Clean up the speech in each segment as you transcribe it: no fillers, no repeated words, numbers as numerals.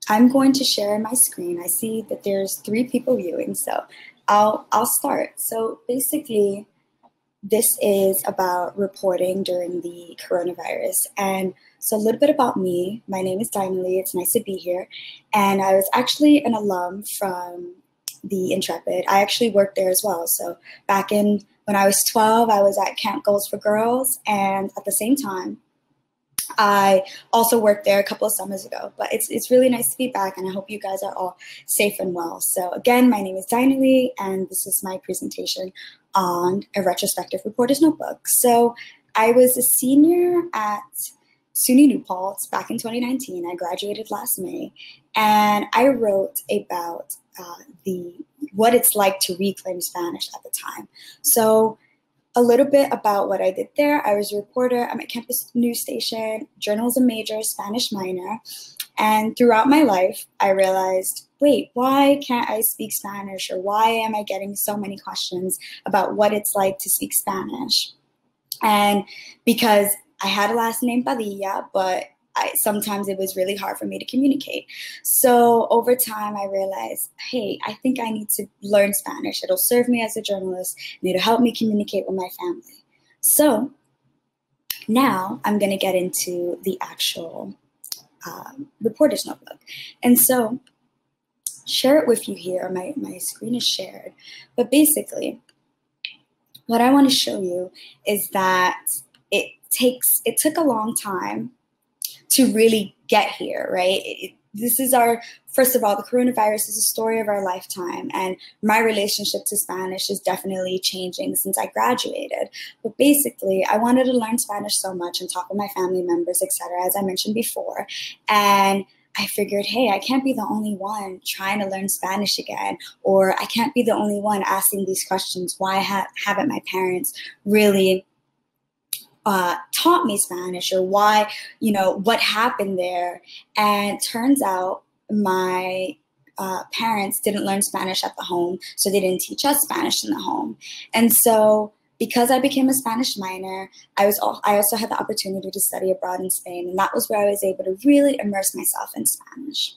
I'm going to share my screen. I see that there's 3 people viewing, so I'll start. So basically, this is about reporting during the coronavirus. And so a little bit about me. My name is Dynahlee. It's nice to be here. And I was actually an alum from the Intrepid. I actually worked there as well. So back when I was 12, I was at Camp Goals for Girls. And at the same time, I also worked there a couple of summers ago, but it's really nice to be back, and I hope you guys are all safe and well. So again, my name is Dynahlee, and this is my presentation on a retrospective reporter's notebook. So I was a senior at SUNY New Paltz back in 2019. I graduated last May, and I wrote about what it's like to reclaim Spanish at the time. So a little bit about what I did there. I was a reporter. I'm at campus news station, journalism major, Spanish minor. And throughout my life, I realized, wait, why can't I speak Spanish? Or why am I getting so many questions about what it's like to speak Spanish? And because I had a last name Padilla, but sometimes it was really hard for me to communicate. So over time, I realized, hey, I think I need to learn Spanish. It'll serve me as a journalist, and it'll help me communicate with my family. So now I'm going to get into the actual reporter's notebook. And so share it with you here. My screen is shared. But basically, what I want to show you is that it took a long time to really get here, right? This is first of all, the coronavirus is a story of our lifetime, and my relationship to Spanish is definitely changing since I graduated. But basically, I wanted to learn Spanish so much and talk with my family members, etc., as I mentioned before. And I figured, hey, I can't be the only one trying to learn Spanish again, or I can't be the only one asking these questions. Why haven't my parents really taught me Spanish, or why, what happened there? And turns out my parents didn't learn Spanish at the home, so they didn't teach us Spanish in the home. And so because I became a Spanish minor, I also had the opportunity to study abroad in Spain, and that was where I was able to really immerse myself in Spanish.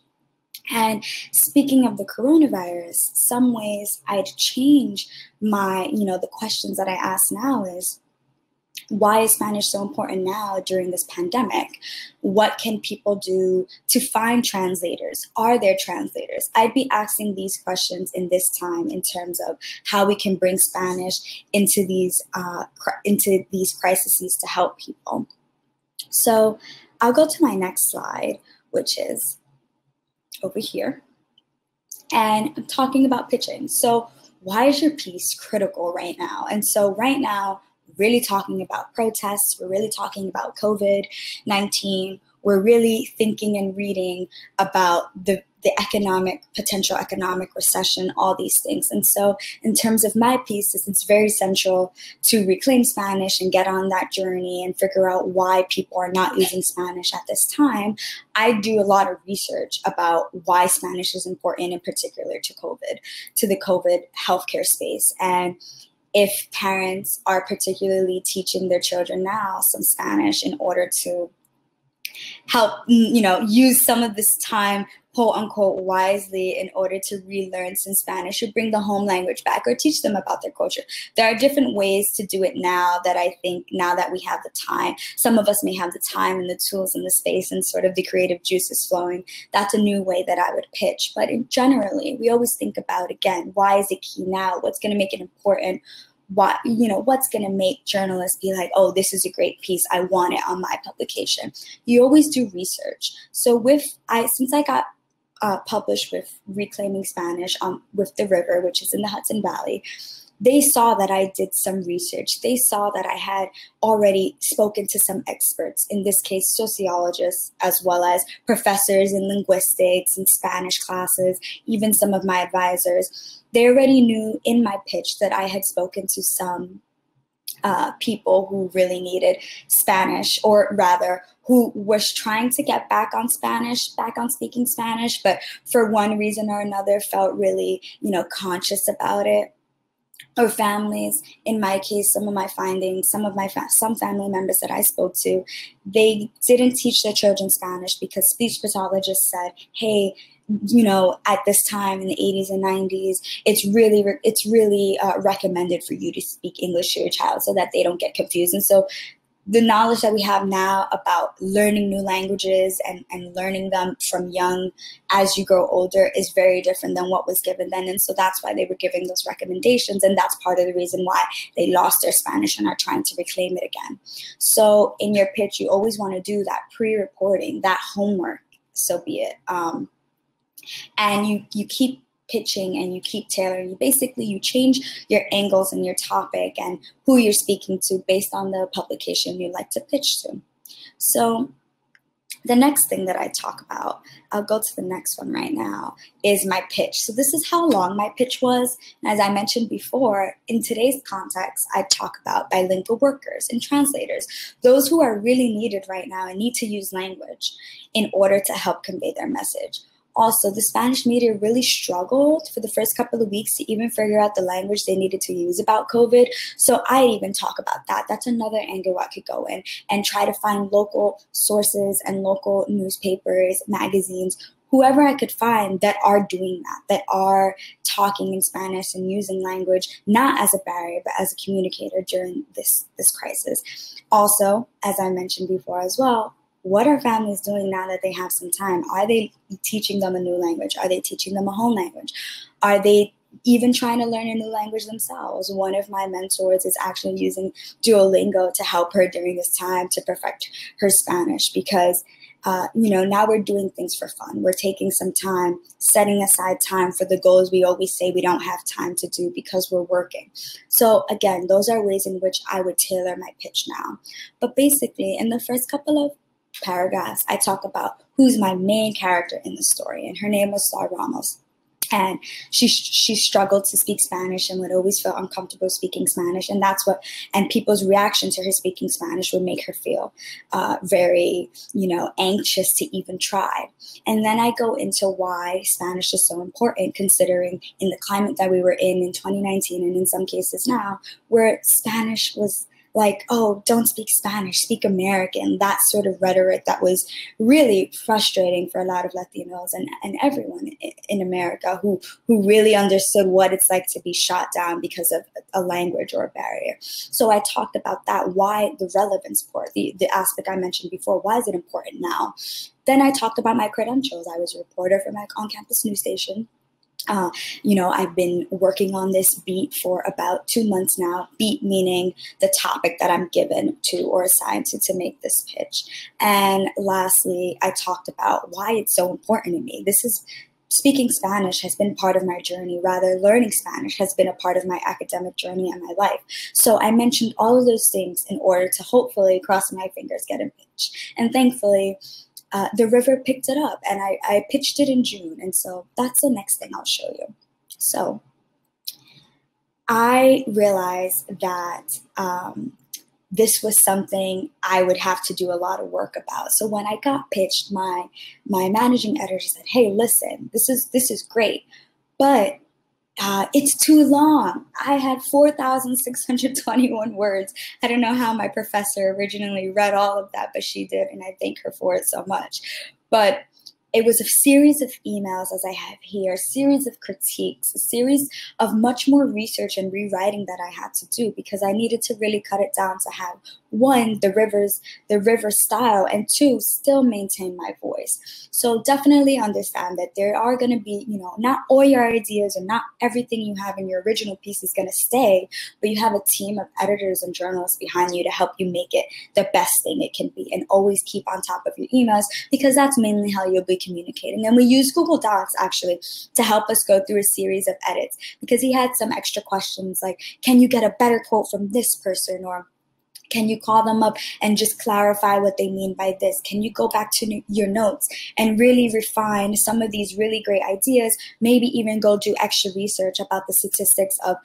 And speaking of the coronavirus, some ways I'd change the questions that I ask now is, why is Spanish so important now during this pandemic? What can people do to find translators? Are there translators? I'd be asking these questions in this time in terms of how we can bring Spanish into these crises to help people. So I'll go to my next slide, which is over here. And I'm talking about pitching. So why is your piece critical right now? And so right now, really talking about protests, we're really talking about COVID-19, we're really thinking and reading about the potential economic recession, all these things. And so in terms of my piece, it's very central to reclaim Spanish and get on that journey and figure out why people are not using Spanish at this time. I do a lot of research about why Spanish is important, in particular to the COVID healthcare space. And if parents are particularly teaching their children now some Spanish in order to help, use some of this time, quote unquote, wisely in order to relearn some Spanish, or bring the home language back, or teach them about their culture. There are different ways to do it now that I think, now that we have the time, some of us may have the time and the tools and the space and sort of the creative juices flowing. That's a new way that I would pitch. But generally, we always think about, again, why is it key now? What's going to make it important? What's going to make journalists be like, oh, this is a great piece, I want it on my publication. You always do research. So since I got published with Reclaiming Spanish with The River, which is in the Hudson Valley, they saw that I did some research. They saw that I had already spoken to some experts, in this case, sociologists, as well as professors in linguistics and Spanish classes, even some of my advisors. They already knew in my pitch that I had spoken to some people who really needed Spanish, or rather, who was trying to get back on speaking Spanish, but for one reason or another felt really, conscious about it. or families. In my case, some of my findings, some family members that I spoke to, they didn't teach their children Spanish because speech pathologists said, hey, at this time in the 80s and 90s, it's really recommended for you to speak English to your child so that they don't get confused. And so the knowledge that we have now about learning new languages and learning them from young as you grow older is very different than what was given then. And so that's why they were giving those recommendations. And that's part of the reason why they lost their Spanish and are trying to reclaim it again. So in your pitch, you always want to do that pre-reporting, that homework, so be it. And you keep pitching and you keep tailoring. You change your angles and your topic and who you're speaking to based on the publication you like to pitch to. So the next thing that I talk about, I'll go to the next one right now, is my pitch. So this is how long my pitch was. And as I mentioned before, in today's context, I talk about bilingual workers and translators, those who are really needed right now and need to use language in order to help convey their message. Also, the Spanish media really struggled for the first couple of weeks to even figure out the language they needed to use about COVID. So I even talk about that. That's another angle I could go in and try to find local sources and local newspapers, magazines, whoever I could find that are doing that are talking in Spanish and using language, not as a barrier, but as a communicator during this crisis. Also, as I mentioned before as well, what are families doing now that they have some time? Are they teaching them a new language? Are they teaching them a home language? Are they even trying to learn a new language themselves? One of my mentors is actually using Duolingo to help her during this time to perfect her Spanish because, now we're doing things for fun. We're taking some time, setting aside time for the goals we always say we don't have time to do because we're working. So again, those are ways in which I would tailor my pitch now. But basically, in the first couple of paragraphs, I talk about who's my main character in the story, and her name was Star Ramos. And she struggled to speak Spanish and would always feel uncomfortable speaking Spanish, and and people's reaction to her speaking Spanish would make her feel very, anxious to even try. And then I go into why Spanish is so important, considering in the climate that we were in 2019, and in some cases now, where Spanish was like, oh, don't speak Spanish, speak American, that sort of rhetoric that was really frustrating for a lot of Latinos and everyone in America who really understood what it's like to be shot down because of a language or a barrier. So I talked about that, why the relevance part, the aspect I mentioned before, why is it important now? Then I talked about my credentials. I was a reporter for my on-campus news station. I've been working on this beat for about 2 months now, beat meaning the topic that I'm given to or assigned to make this pitch. And lastly, I talked about why it's so important to me. Speaking Spanish has been part of my journey. Rather, learning Spanish has been a part of my academic journey and my life. So I mentioned all of those things in order to hopefully, cross my fingers, get a pitch. And thankfully, the river picked it up, and I pitched it in June. And so that's the next thing I'll show you. So I realized that this was something I would have to do a lot of work about. So when I got pitched, my managing editor said, hey, listen, this is great, but it's too long. I had 4,621 words. I don't know how my professor originally read all of that, but she did, and I thank her for it so much. But it was a series of emails, as I have here, a series of critiques, a series of much more research and rewriting that I had to do because I needed to really cut it down to have, one, the river style, and two, still maintain my voice. So definitely understand that there are going to be, not all your ideas and not everything you have in your original piece is going to stay, but you have a team of editors and journalists behind you to help you make it the best thing it can be. And always keep on top of your emails because that's mainly how you'll be communicating. And we use Google Docs actually to help us go through a series of edits because he had some extra questions like, can you get a better quote from this person, or can you call them up and just clarify what they mean by this? Can you go back to your notes and really refine some of these really great ideas? Maybe even go do extra research about the statistics of,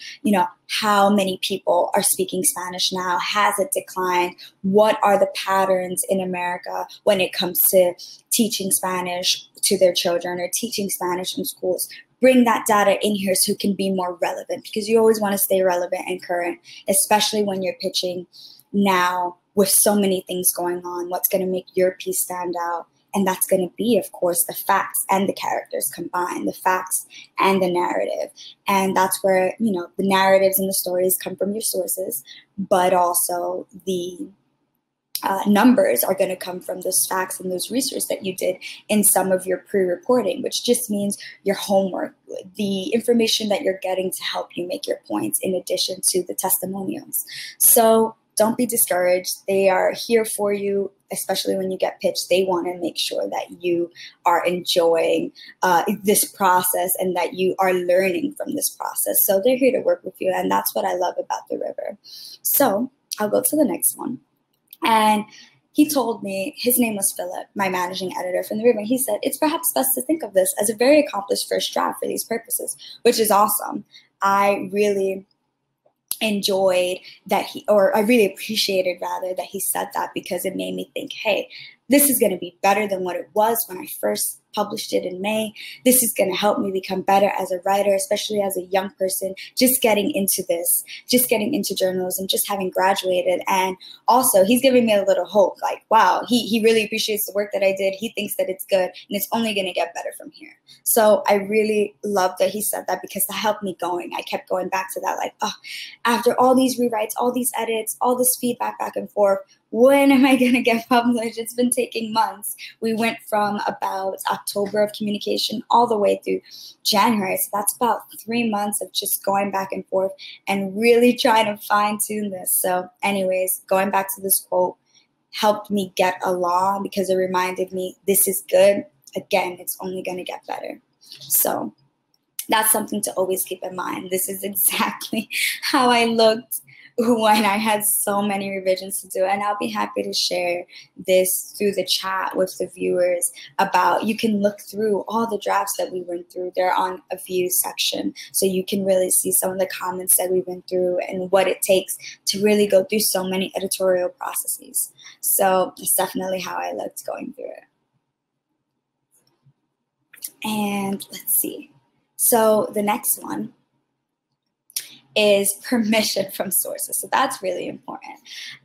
how many people are speaking Spanish now? Has it declined? What are the patterns in America when it comes to teaching Spanish to their children or teaching Spanish in schools? bring that data in here so it can be more relevant, because you always want to stay relevant and current, especially when you're pitching now with so many things going on. What's going to make your piece stand out? And that's going to be, of course, the facts and the characters combined, the facts and the narrative. And that's where, you know, the narratives and the stories come from your sources, but also the numbers are going to come from those facts and those research that you did in some of your pre-reporting, which just means your homework, the information that you're getting to help you make your points in addition to the testimonials. So don't be discouraged. They are here for you, especially when you get pitched. They want to make sure that you are enjoying this process and that you are learning from this process. So they're here to work with you, and that's what I love about the River. So I'll go to the next one. And he told me, his name was Philip, my managing editor from the River. He said, it's perhaps best to think of this as a very accomplished first draft for these purposes, which is awesome. I really enjoyed that I really appreciated rather that he said that, because it made me think, hey, this is going to be better than what it was when I first published it in May. This is going to help me become better as a writer, especially as a young person, just getting into this, just getting into journalism, just having graduated. And also, he's giving me a little hope, like, wow, he really appreciates the work that I did. He thinks that it's good, and it's only going to get better from here. So I really love that he said that, because that helped me going. I kept going back to that, like, oh, after all these rewrites, all these edits, all this feedback back and forth, when am I going to get published? It's been taking months. We went from about October of communication all the way through January. So that's about 3 months of just going back and forth and really trying to fine tune this. So anyways, going back to this quote helped me get along, because it reminded me this is good. Again, it's only going to get better. So that's something to always keep in mind. This is exactly how I looked when I had so many revisions to do. And I'll be happy to share this through the chat with the viewers about, you can look through all the drafts that we went through. They're on a view section. So you can really see some of the comments that we went through and what it takes to really go through so many editorial processes. So it's definitely how I looked going through it. And let's see. So the next one is permission from sources. So that's really important.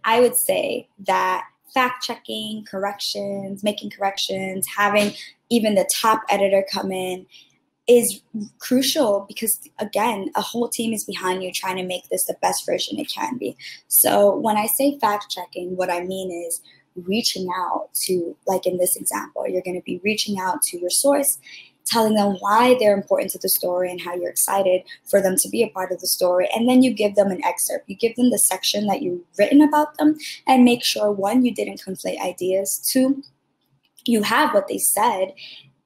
I would say that fact-checking, corrections, making corrections, having even the top editor come in is crucial, because again, a whole team is behind you trying to make this the best version it can be. So when I say fact-checking, what I mean is reaching out to, like in this example, you're going to be reaching out to your source, telling them why they're important to the story and how you're excited for them to be a part of the story. And then you give them an excerpt. You give them the section that you've written about them, and make sure, one, you didn't conflate ideas. Two, you have what they said,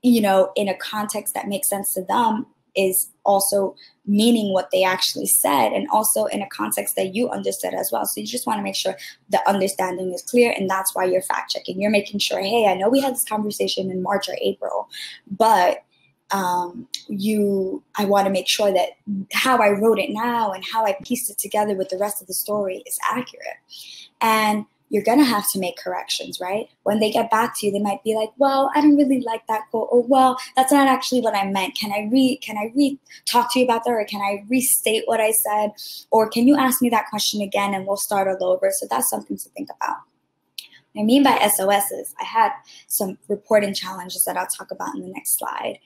you know, in a context that makes sense to them, is also meaning what they actually said, and also in a context that you understood as well. So you just want to make sure the understanding is clear, and that's why you're fact checking. You're making sure, hey, I know we had this conversation in March or April, but I want to make sure that how I wrote it now and how I pieced it together with the rest of the story is accurate. And you're going to have to make corrections, right? When they get back to you, they might be like, well, I don't really like that quote, or well, that's not actually what I meant. Can I talk to you about that? Or can I restate what I said? Or can you ask me that question again and we'll start all over? So that's something to think about. What I mean by SOSs, I had some reporting challenges that I'll talk about in the next slide.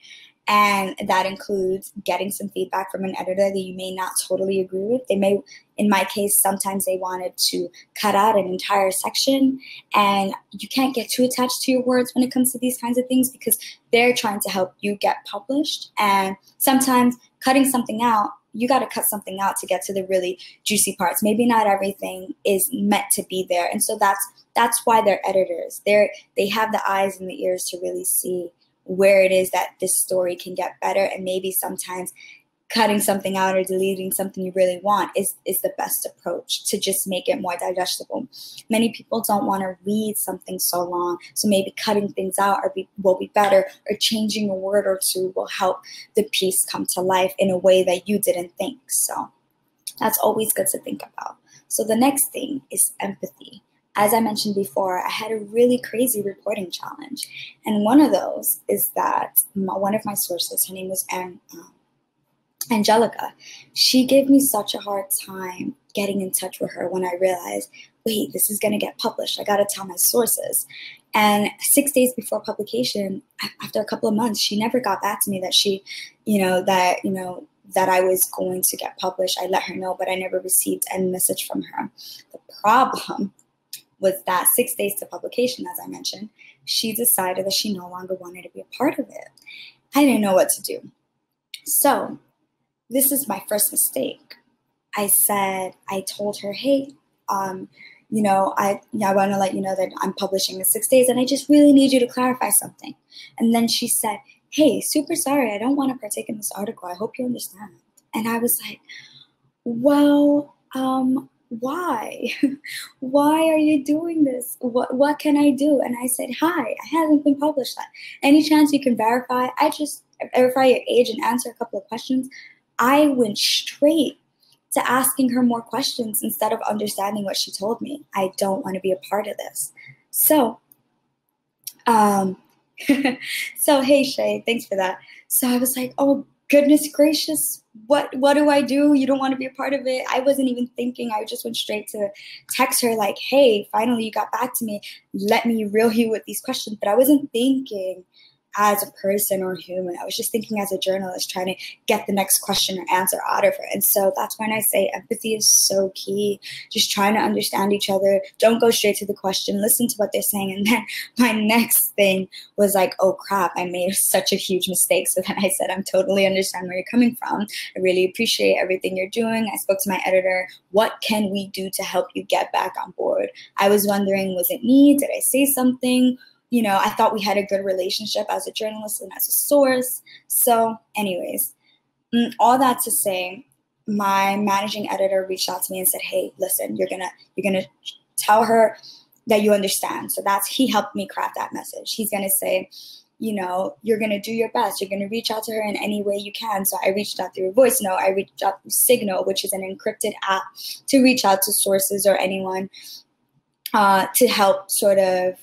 And that includes getting some feedback from an editor that you may not totally agree with. They may, in my case, sometimes they wanted to cut out an entire section, and you can't get too attached to your words when it comes to these kinds of things, because they're trying to help you get published. And sometimes cutting something out, you got to cut something out to get to the really juicy parts. Maybe not everything is meant to be there. And so that's why they're editors. They have the eyes and the ears to really see where it is that this story can get better, and maybe sometimes cutting something out or deleting something you really want is the best approach to just make it more digestible. Many people don't want to read something so long, so maybe cutting things out will be better, or changing a word or two will help the piece come to life in a way that you didn't think. So that's always good to think about. So the next thing is empathy. As I mentioned before, I had a really crazy reporting challenge. And one of those is that one of my sources, her name was Angelica. She gave me such a hard time getting in touch with her when I realized, wait, this is going to get published. I got to tell my sources. And 6 days before publication, after a couple of months, she never got back to me that that I was going to get published. I let her know, but I never received any message from her. The problem was that 6 days to publication, as I mentioned, she decided that she no longer wanted to be a part of it. I didn't know what to do. So this is my first mistake. I told her, hey, I want to let you know that I'm publishing in 6 days, and I just really need you to clarify something. And then she said, hey, super sorry, I don't want to partake in this article. I hope you understand. And I was like, well, why? Why are you doing this? What can I do? And I said, hi, I haven't been published yet. Any chance you can verify? I just verify your age and answer a couple of questions. I went straight to asking her more questions instead of understanding what she told me. I don't want to be a part of this. So, hey Shay, thanks for that. So I was like, oh goodness gracious, what do I do? You don't want to be a part of it. I wasn't even thinking. I just went straight to text her like, hey, finally you got back to me. Let me reel you with these questions. But I wasn't thinking as a person or human. I was just thinking as a journalist, trying to get the next question or answer out of her. And so that's when I say empathy is so key. Just trying to understand each other. Don't go straight to the question. Listen to what they're saying. And then my next thing was like, oh crap, I made such a huge mistake. So then I said, I'm totally understand where you're coming from. I really appreciate everything you're doing. I spoke to my editor. What can we do to help you get back on board? I was wondering, was it me? Did I say something? I thought we had a good relationship as a journalist and as a source. So anyways, all that to say, my managing editor reached out to me and said, hey, listen, you're gonna tell her that you understand. So he helped me craft that message. He's gonna say, you're gonna do your best. You're gonna reach out to her in any way you can. So I reached out through a voice note. I reached out through Signal, which is an encrypted app to reach out to sources or anyone to help sort of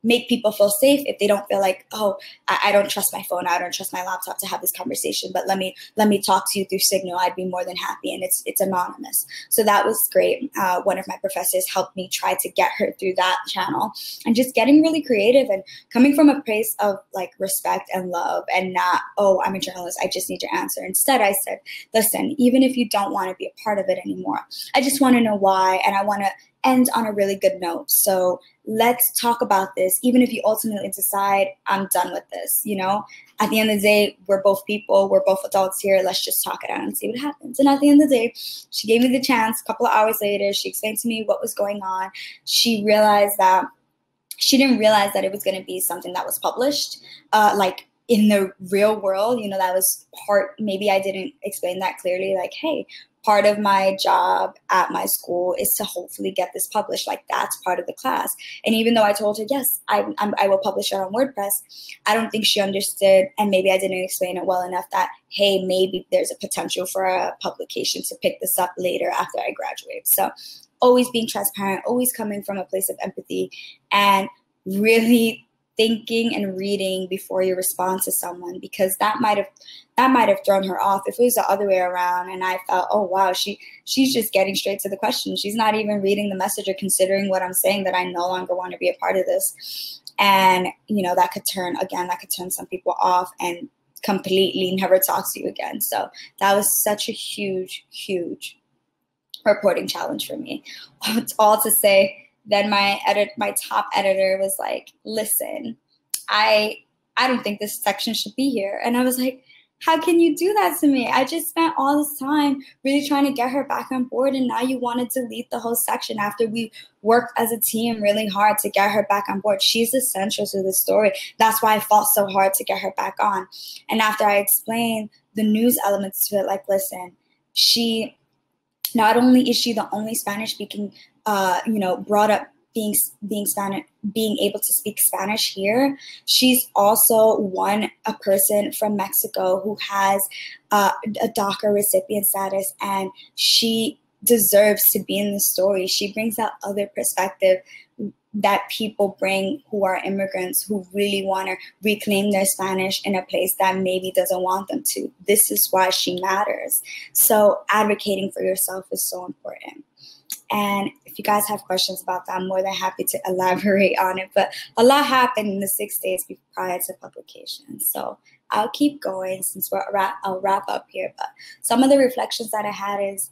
make people feel safe if they don't feel like, oh, I don't trust my phone, I don't trust my laptop to have this conversation, but let me talk to you through Signal. I'd be more than happy, and it's anonymous. So that was great. One of my professors helped me try to get her through that channel, and just getting really creative and coming from a place of like respect and love, and not, oh, I'm a journalist, I just need your answer. Instead, I said, listen, even if you don't want to be a part of it anymore, I just want to know why, and I want to end on a really good note. So let's talk about this. Even if you ultimately decide I'm done with this, at the end of the day, we're both people, we're both adults here. Let's just talk it out and see what happens. And at the end of the day, she gave me the chance. A couple of hours later, she explained to me what was going on. She didn't realize that it was going to be something that was published, like in the real world, that was maybe I didn't explain that clearly. Like, hey, part of my job at my school is to hopefully get this published. Like, that's part of the class. And even though I told her, yes, I will publish it on WordPress, I don't think she understood, and maybe I didn't explain it well enough, that, hey, maybe there's a potential for a publication to pick this up later after I graduate. So always being transparent, always coming from a place of empathy, and really thinking and reading before you respond to someone, because that might have thrown her off. If it was the other way around and I felt, oh wow, she's just getting straight to the question, she's not even reading the message or considering what I'm saying, that I no longer want to be a part of this. And that could turn some people off and completely never talk to you again. So that was such a huge reporting challenge for me. It's all to say, then my top editor was like, listen, I don't think this section should be here. And I was like, how can you do that to me? I just spent all this time really trying to get her back on board, and now you want to delete the whole section after we worked as a team really hard to get her back on board. She's essential to the story. That's why I fought so hard to get her back on. And after I explained the news elements to it, like, listen, not only is she the only Spanish-speaking, brought up being able to speak Spanish here, she's also a person from Mexico who has a DACA recipient status, and she deserves to be in the story. She brings out other perspective that people bring who are immigrants who really want to reclaim their Spanish in a place that maybe doesn't want them to. This is why she matters. So advocating for yourself is so important. And if you guys have questions about that, I'm more than happy to elaborate on it. But a lot happened in the 6 days prior to publication. So I'll keep going since I'll wrap up here. But some of the reflections that I had is,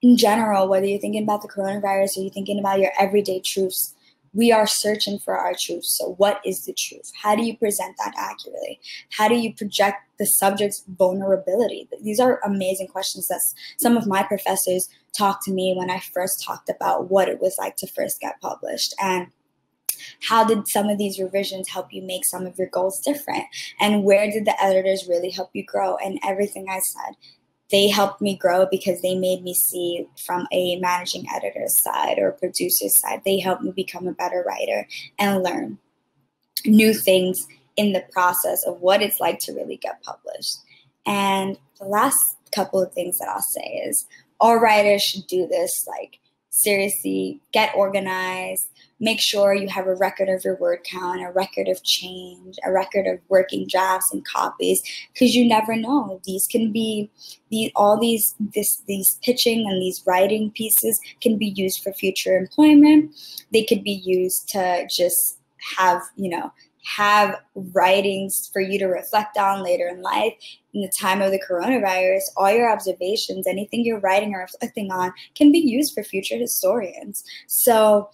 in general, whether you're thinking about the coronavirus or you're thinking about your everyday truths, we are searching for our truth. So what is the truth? How do you present that accurately? How do you project the subject's vulnerability? These are amazing questions that some of my professors talked to me when I first talked about what it was like to first get published. And how did some of these revisions help you make some of your goals different? And where did the editors really help you grow? And everything I said, they helped me grow because they made me see from a managing editor's side or producer's side. They helped me become a better writer and learn new things in the process of what it's like to really get published. And the last couple of things that I'll say is all writers should do this. Like, seriously, get organized. Make sure you have a record of your word count, a record of change, a record of working drafts and copies, because you never know. These can be these pitching and these writing pieces can be used for future employment. They could be used to just have writings for you to reflect on later in life. In the time of the coronavirus, all your observations, anything you're writing or reflecting on, can be used for future historians. So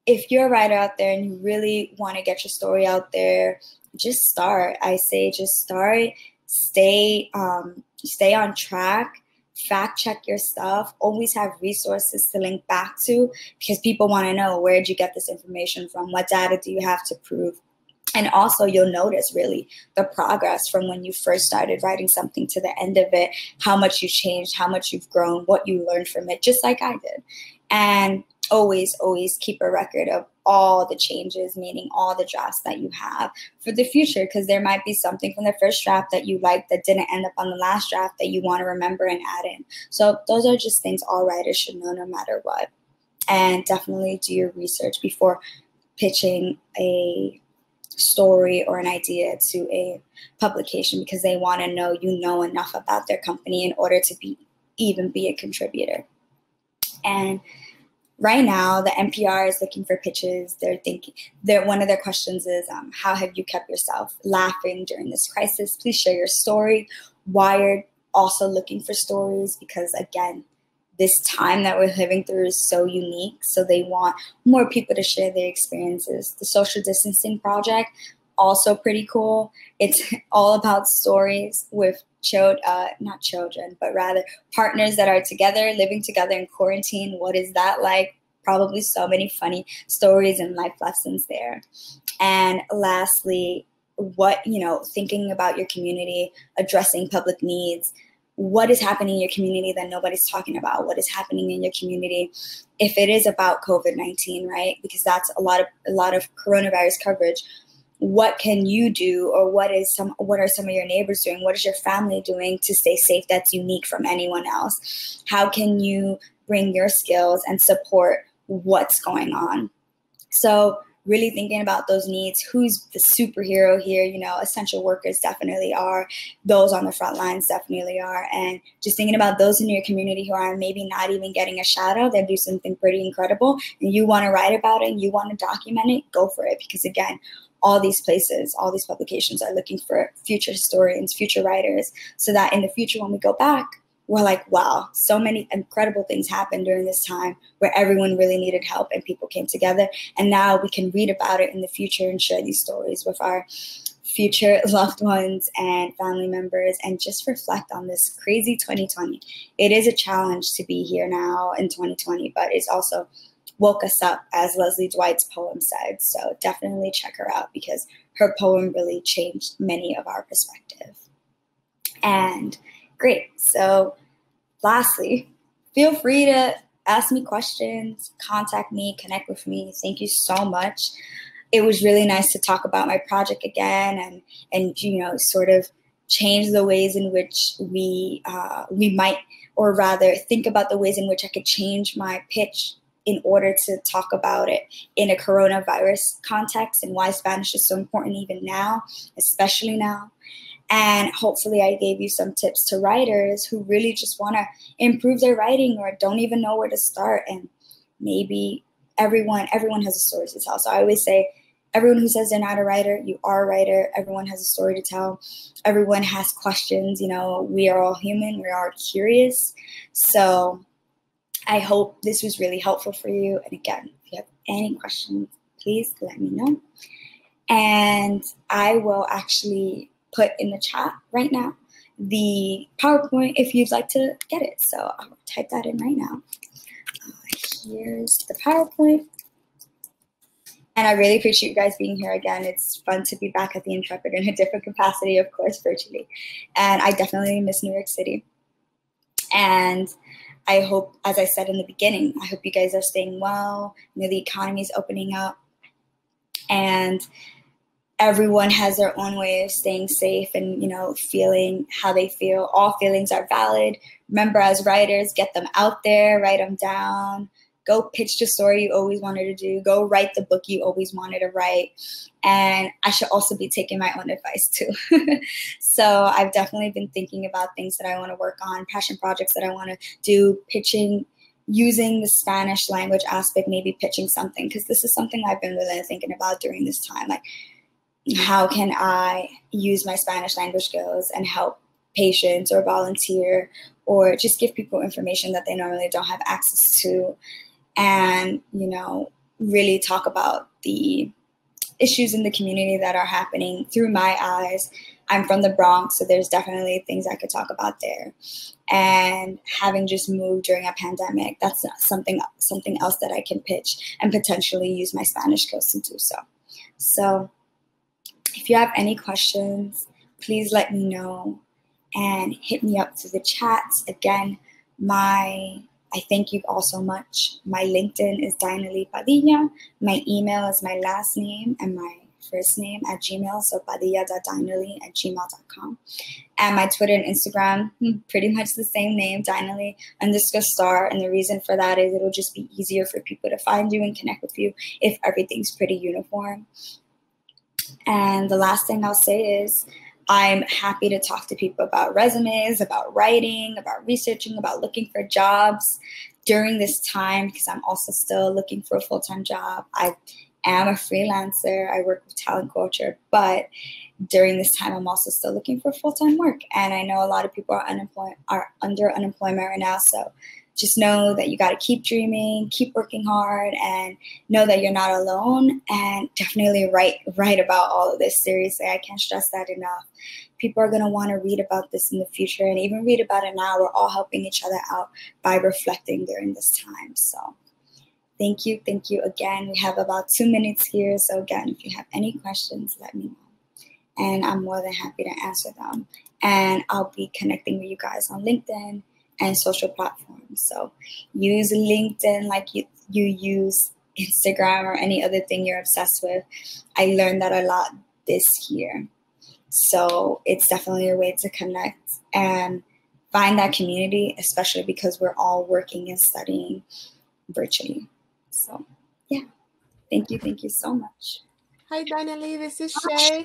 if you're a writer out there and you really want to get your story out there, just start. I say just start. Stay on track. Fact check your stuff. Always have resources to link back to, because people want to know, where did you get this information from? What data do you have to prove? And also, you'll notice really the progress from when you first started writing something to the end of it, how much you changed, how much you've grown, what you learned from it, just like I did. And always keep a record of all the changes, meaning all the drafts that you have for the future, because there might be something from the first draft that you liked that didn't end up on the last draft that you want to remember and add in. So those are just things all writers should know no matter what. And definitely do your research before pitching a story or an idea to a publication, because they want to know you know enough about their company in order to even be a contributor. And right now, the NPR is looking for pitches. One of their questions is, how have you kept yourself laughing during this crisis? Please share your story. Wired also looking for stories, because again, this time that we're living through is so unique. So they want more people to share their experiences. The Social Distancing Project, also pretty cool. It's all about stories with not children, but rather partners that are together, living together in quarantine. What is that like? Probably so many funny stories and life lessons there. And lastly, thinking about your community, addressing public needs. What is happening in your community that nobody's talking about? What is happening in your community? If it is about COVID-19, right? Because that's a lot of coronavirus coverage. What can you do, or what are some of your neighbors doing? What is your family doing to stay safe that's unique from anyone else? How can you bring your skills and support what's going on? So really thinking about those needs. Who's the superhero here? Essential workers definitely are. Those on the front lines definitely are. And just thinking about those in your community who are maybe not even getting a shout out, they do something pretty incredible, and you want to write about it and you want to document it, go for it. Because again, all these places, all these publications are looking for future historians, future writers, so that in the future when we go back, we're like, wow, so many incredible things happened during this time where everyone really needed help and people came together. And now we can read about it in the future and share these stories with our future loved ones and family members, and just reflect on this crazy 2020. It is a challenge to be here now in 2020, but it's also woke us up, as Leslie Dwight's poem said. So definitely check her out, because her poem really changed many of our perspective. And great. So lastly, feel free to ask me questions, contact me, connect with me. Thank you so much. It was really nice to talk about my project again and sort of change the ways in which we might, or rather think about the ways in which I could change my pitch in order to talk about it in a coronavirus context and why Spanish is so important even now, especially now. And hopefully I gave you some tips to writers who really just want to improve their writing or don't even know where to start. And maybe everyone has a story to tell. So I always say, everyone who says they're not a writer, you are a writer. Everyone has a story to tell. Everyone has questions. You know, we are all human. We are curious. So I hope this was really helpful for you. And again, if you have any questions, please let me know. And I will actually put in the chat right now the PowerPoint if you'd like to get it. So I'll type that in right now. Here's the PowerPoint. And I really appreciate you guys being here again. It's fun to be back at the Intrepid in a different capacity, of course, virtually. And I definitely miss New York City. And I hope, as I said in the beginning, I hope you guys are staying well. You know, the economy is opening up. And everyone has their own way of staying safe and, you know, feeling how they feel. All feelings are valid. Remember, as writers, get them out there, write them down. Go pitch the story you always wanted to do. Go write the book you always wanted to write. And I should also be taking my own advice too. So I've definitely been thinking about things that I want to work on, passion projects that I want to do, pitching, using the Spanish language aspect, maybe pitching something, because this is something I've been really thinking about during this time. Like, how can I use my Spanish language skills and help patients or volunteer or just give people information that they normally don't have access to? And, you know, really talk about the issues in the community that are happening through my eyes. I'm from the Bronx, so there's definitely things I could talk about there. And having just moved during a pandemic, that's something else that I can pitch and potentially use my Spanish skills to do so. So if you have any questions, please let me know and hit me up through the chats. Again, I thank you all so much. My LinkedIn is Dynahlee Padilla. My email is my last name and my first name at Gmail, so padilla.dynahlee@gmail.com. And my Twitter and Instagram, pretty much the same name, Dynahlee_star. And the reason for that is it'll just be easier for people to find you and connect with you if everything's pretty uniform. And the last thing I'll say is I'm happy to talk to people about resumes, about writing, about researching, about looking for jobs during this time, because I'm also still looking for a full-time job. I am a freelancer. I work with talent culture, but during this time, I'm also still looking for full-time work. And I know a lot of people are under unemployment right now. So just know that you got to keep dreaming, keep working hard, and know that you're not alone. And definitely write about all of this. Seriously, I can't stress that enough. People are going to want to read about this in the future and even read about it now. We're all helping each other out by reflecting during this time. So thank you again. We have about 2 minutes here. So again, if you have any questions, let me know. And I'm more than happy to answer them. And I'll be connecting with you guys on LinkedIn and social platforms. So use LinkedIn like you use Instagram or any other thing you're obsessed with. I learned that a lot this year. So it's definitely a way to connect and find that community, especially because we're all working and studying virtually. So yeah, thank you so much. Hi, Dynahlee, this is Shay.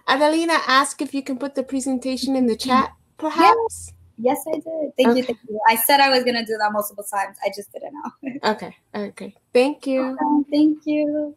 Adelina asked if you can put the presentation in the chat, perhaps? Yes, I did. Thank you. I said I was going to do that multiple times. I just didn't know. Okay. Thank you. Thank you.